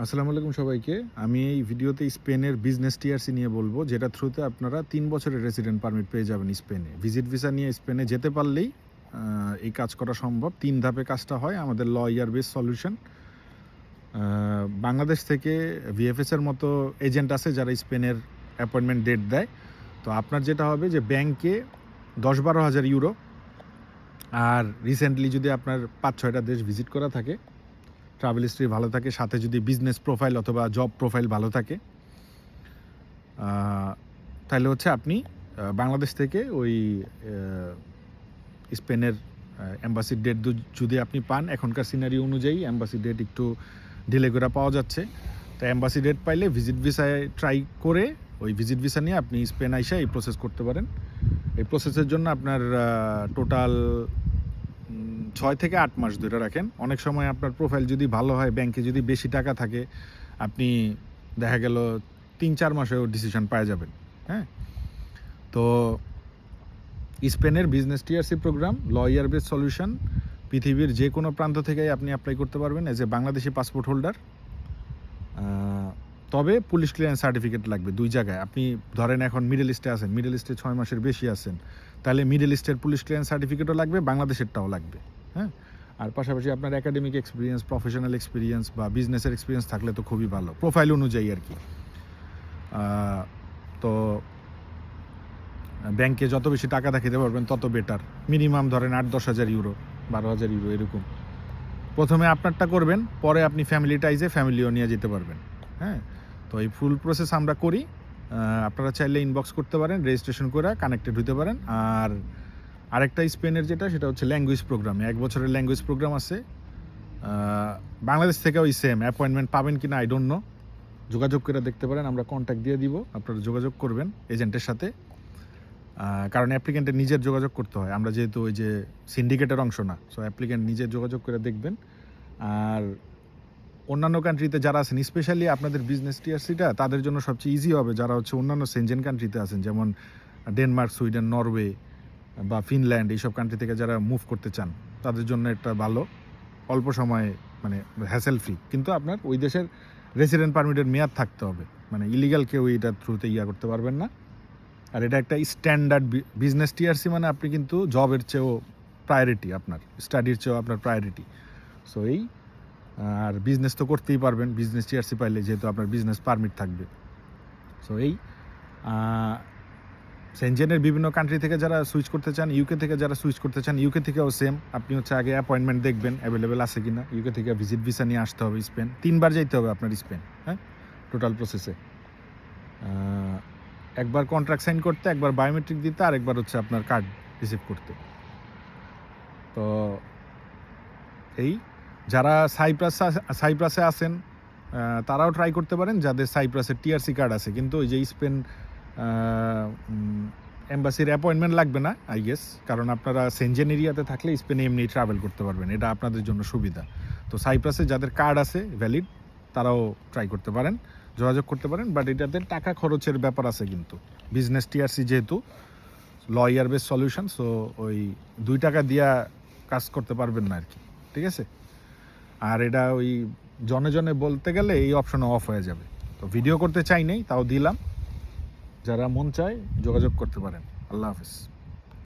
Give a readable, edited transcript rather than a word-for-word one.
আসসালামু আলাইকুম সবাইকে। আমি এই ভিডিওতে স্পেনের বিজনেস টিআরসি নিয়ে বলবো, যেটা থ্রুতে আপনারা 3 বছরের রেসিডেন্ট পারমিট পেয়ে যাবেন স্পেনে। ভিজিট ভিসা নিয়ে স্পেনে যেতে পারলেই এই কাজ করা সম্ভব। 3 ধাপে কাজটা হয়। আমাদের লয়ার বেস সলিউশন। বাংলাদেশ থেকে ভিএফএস এর মতো এজেন্ট আছে যারা স্পেনের অ্যাপয়েন্টমেন্ট ডেট দেয়। তো আপনার যেটা হবে যে ব্যাংকে 10-12 হাজার ইউরো, আর রিসেন্টলি যদি আপনার 5-6টা দেশ ভিজিট করা থাকে, ট্রাভেল হিস্ট্রি ভালো থাকে, সাথে যদি বিজনেস প্রোফাইল অথবা জব প্রোফাইল ভালো থাকে, তাহলে হচ্ছে আপনি বাংলাদেশ থেকে ওই স্পেনের অ্যাম্বাসির ডেট যদি আপনি পান, এখনকার সিনারি অনুযায়ী অ্যাম্বাসি ডেট একটু ডিলে করে পাওয়া যাচ্ছে। তো অ্যাম্বাসি ডেট পাইলে ভিজিট ভিসায় ট্রাই করে ওই ভিজিট ভিসা নিয়ে আপনি স্পেন আইসা এই প্রসেস করতে পারেন। এই প্রসেসের জন্য আপনার টোটাল 6 থেকে 8 মাস ধরে রাখেন। অনেক সময় আপনার প্রোফাইল যদি ভালো হয়, ব্যাংকে যদি বেশি টাকা থাকে, আপনি দেখা গেল 3-4 মাসেও ডিসিশন পাওয়া যাবেন। হ্যাঁ, তো স্পেনের business TRC programme lawyer base solution পৃথিবীর যে কোনো প্রান্ত থেকেই আপনি অ্যাপ্লাই করতে পারবেন as a Bangladeshi passport holder. তবে পুলিশ ক্লিয়ারেন্স সার্টিফিকেট লাগবে 2 জায়গায়। আপনি ধরেন এখন মিডল ইস্টে আছেন, মিডল ইস্টে 6 মাসের বেশি আছেন, তাহলে মিডল ইস্টের পুলিশ ক্লিয়ারেন্স সার্টিফিকেটও লাগবে, বাংলাদেশেরটাও লাগবে। হ্যাঁ, আর পাশাপাশি আপনার একাডেমিক এক্সপিরিয়েন্স, প্রফেশনাল এক্সপিরিয়েন্স বা বিজনেসের এক্সপিরিয়েন্স থাকলে তো খুবই ভালো, প্রোফাইল অনুযায়ী আর কি। তো ব্যাংকে যত বেশি টাকা দেখাতে পারবেন তত বেটার। মিনিমাম ধরেন 8-10 হাজার ইউরো, 12 হাজার ইউরো এরকম। প্রথমে আপনারটা করবেন, পরে আপনি ফ্যামিলিটাইজে ফ্যামিলিও নিয়ে যেতে পারবেন। হ্যাঁ, তো এই ফুল প্রসেস আমরা করি। আপনারা চাইলে ইনবক্স করতে পারেন, রেজিস্ট্রেশন করে কানেক্টেড হতে পারেন। আর আরেকটা স্পেনের যেটা, সেটা হচ্ছে ল্যাঙ্গুয়েজ প্রোগ্রাম। 1 বছরের ল্যাঙ্গুয়েজ প্রোগ্রাম আছে। বাংলাদেশ থেকেও ওই সেম অ্যাপয়েন্টমেন্ট পাবেন কিনা আই ডোন্ট নো, যোগাযোগ করে দেখতে পারেন, আমরা কন্ট্যাক্ট দিয়ে দিব, আপনারা যোগাযোগ করবেন এজেন্টের সাথে। কারণ অ্যাপ্লিকেন্টের নিজের যোগাযোগ করতে হয়, আমরা যেহেতু ওই যে সিন্ডিকেটের অংশ না, সো অ্যাপ্লিকেন্ট নিজের যোগাযোগ করে দেখবেন। আর অন্যান্য কান্ট্রিতে যারা আছেন, স্পেশালি আপনাদের বিজনেস টিআরসিটা তাদের জন্য সবচেয়ে ইজি হবে যারা হচ্ছে অন্যান্য সেনজেন কান্ট্রিতে আছেন, যেমন ডেনমার্ক, সুইডেন, নরওয়ে বা ফিনল্যান্ড, এইসব কান্ট্রি থেকে যারা মুভ করতে চান, তাদের জন্য একটা ভালো, অল্প সময়ে, মানে হ্যাসেল ফ্রি। কিন্তু আপনার ওই দেশের রেসিডেন্ট পারমিটের মেয়াদ থাকতে হবে, মানে ইলিগাল কেউ এটার থ্রুতে করতে পারবেন না। আর এটা একটা স্ট্যান্ডার্ড বিজনেস টিআরসি, মানে আপনি কিন্তু জবের চেয়েও প্রায়োরিটি, আপনার স্টাডির চেয়েও আপনার প্রায়োরিটি। সো এই, আর বিজনেস তো করতেই পারবেন বিজনেস টিআরসি পাইলে, যেহেতু আপনার বিজনেস পারমিট থাকবে। সো এই সেনজেনের বিভিন্ন কান্ট্রি থেকে যারা সুইচ করতে চান, ইউকে থেকে যারা সুইচ করতে চান, ইউকে থেকেও সেম। আপনি হচ্ছে আগে অ্যাপয়েন্টমেন্ট দেখবেন অ্যাভেলেবেল আছে কিনা। ইউকে থেকে ভিজিট ভিসা নিয়ে আসতে হবে স্পেন, 3 বার যাইতে হবে আপনার স্পেন। হ্যাঁ, টোটাল প্রসেসে একবার কন্ট্রাক্ট সাইন করতে, একবার বায়োমেট্রিক দিতে, আর একবার হচ্ছে আপনার কার্ড রিসিভ করতে। তো এই, যারা সাইপ্রাসে আছেন তারাও ট্রাই করতে পারেন, যাদের সাইপ্রাসের টিআরসি কার্ড আছে। কিন্তু ওই যে স্পেন এম্বাসির অ্যাপয়েন্টমেন্ট লাগবে না আই গেস, কারণ আপনারা সেনজেন এরিয়াতে থাকলে স্পেনে এমনি ট্রাভেল করতে পারবেন, এটা আপনাদের জন্য সুবিধা। তো সাইপ্রাসে যাদের কার্ড আছে ভ্যালিড, তারাও ট্রাই করতে পারেন, যোগাযোগ করতে পারেন। বাট এটাতে টাকা খরচের ব্যাপার আছে কিন্তু, বিজনেস টিআরসি যেহেতু লয়ার বেস সলিউশন, সো ওই 2 টাকা দিয়া কাজ করতে পারবেন না আর কি, ঠিক আছে। আর এটা ওই জনে জনে বলতে গেলে এই অপশন অফ হয়ে যাবে। তো ভিডিও করতে চাই নেই, তাও দিলাম, যারা মন চায় যোগাযোগ করতে পারেন। আল্লাহ হাফেজ।